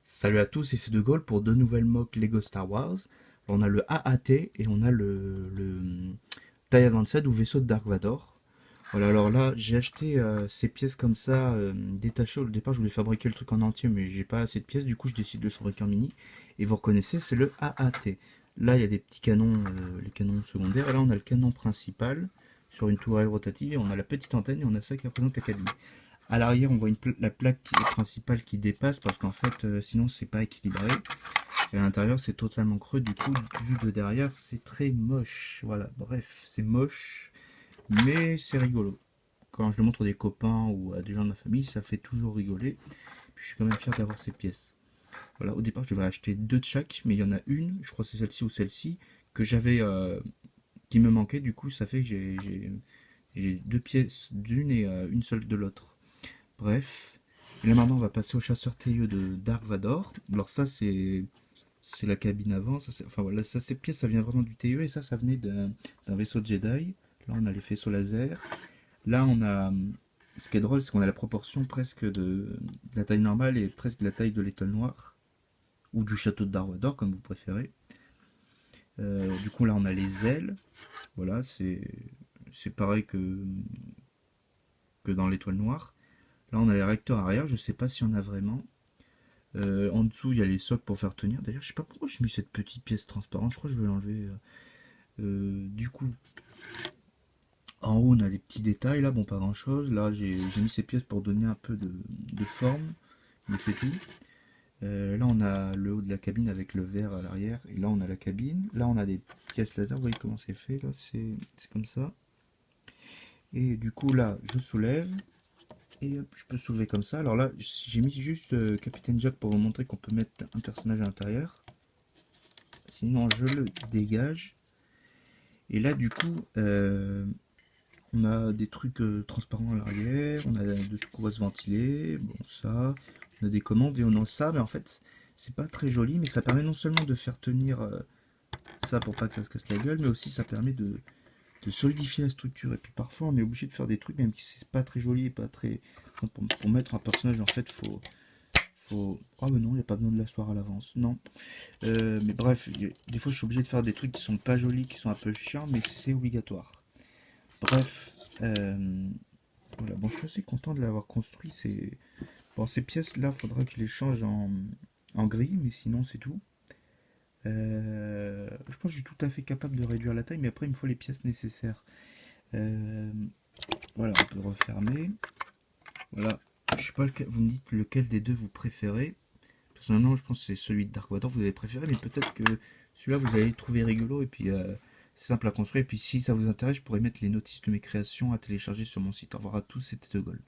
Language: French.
Salut à tous, et c'est De Gaulle pour deux nouvelles mocks Lego Star Wars. On a le AAT et on a le TIE Advanced ou vaisseau de Dark Vador. Voilà, alors là, j'ai acheté ces pièces comme ça, détachées. Au départ, je voulais fabriquer le truc en entier, mais j'ai pas assez de pièces, du coup, je décide de le fabriquer en mini. Et vous reconnaissez, c'est le AAT. Là, il y a des petits canons, les canons secondaires. Et là, on a le canon principal sur une tourelle rotative, et on a la petite antenne, et on a ça qui représente la cabine. À l'arrière, on voit la plaque principale qui dépasse parce qu'en fait, sinon, c'est pas équilibré. Et à l'intérieur, c'est totalement creux. Du coup, vu de derrière, c'est très moche. Voilà, bref, c'est moche, mais c'est rigolo. Quand je le montre à des copains ou à des gens de ma famille, ça fait toujours rigoler. Puis je suis quand même fier d'avoir ces pièces. Voilà, au départ, je devais acheter deux de chaque, mais il y en a une, je crois que c'est celle-ci ou celle-ci, que j'avais, qui me manquait. Du coup, ça fait que j'ai deux pièces d'une et une seule de l'autre. Bref. Et là maintenant on va passer au chasseur TIE de Dark Vador. Alors ça c'est la cabine avant. Ça, enfin voilà, ça ces pièces ça vient vraiment du TIE et ça venait d'un vaisseau de Jedi. Là on a les faisceaux laser. Là on a ce qui est drôle c'est qu'on a la proportion presque de la taille normale et presque de la taille de l'étoile noire ou du château de Dark Vador comme vous préférez. Du coup là on a les ailes. Voilà c'est pareil que dans l'étoile noire. Là on a les réacteurs arrière. Je sais pas si on a vraiment. En dessous, il y a les socles pour faire tenir. D'ailleurs, je sais pas pourquoi j'ai mis cette petite pièce transparente. Je crois que je vais l'enlever. Du coup, en haut, on a des petits détails. Là, bon, pas grand chose. Là, j'ai mis ces pièces pour donner un peu de forme. Mais c'est tout. Là, on a le haut de la cabine avec le verre à l'arrière. Et là, on a la cabine. Là, on a des pièces laser. Vous voyez comment c'est fait. Là, c'est comme ça. Et du coup, là, je soulève. Et hop, je peux soulever comme ça. Alors là, j'ai mis juste Capitaine Jack pour vous montrer qu'on peut mettre un personnage à l'intérieur. Sinon, je le dégage. Et là, du coup, on a des trucs transparents à l'arrière. On a de quoi se ventiler. Bon, ça. On a des commandes et on a ça. Mais en fait, c'est pas très joli. Mais ça permet non seulement de faire tenir ça pour pas que ça se casse la gueule. Mais aussi, ça permet de solidifier la structure. Et puis parfois, on est obligé de faire des trucs, même si c'est pas très joli et pas très. Enfin, pour mettre un personnage, en fait, faut. Ah, mais non, il n'y a pas besoin de l'asseoir à l'avance. Non. Mais bref, des fois je suis obligé de faire des trucs qui sont pas jolis, qui sont un peu chiants, mais c'est obligatoire. Bref, voilà. Bon, je suis assez content de l'avoir construit. Bon, ces pièces-là, faudra que je les change en gris, mais sinon c'est tout. Je pense que je suis tout à fait capable de réduire la taille, mais après il me faut les pièces nécessaires. Euh, voilà, on peut refermer. Voilà. Je sais pas lequel, vous me dites lequel des deux vous préférez. Personnellement, je pense que c'est celui de Dark Vador que vous avez préféré, mais peut-être que celui-là vous allez le trouver rigolo et puis c'est simple à construire. Et puis si ça vous intéresse, je pourrais mettre les notices de mes créations à télécharger sur mon site. Au revoir à tous, c'était De Gaulle.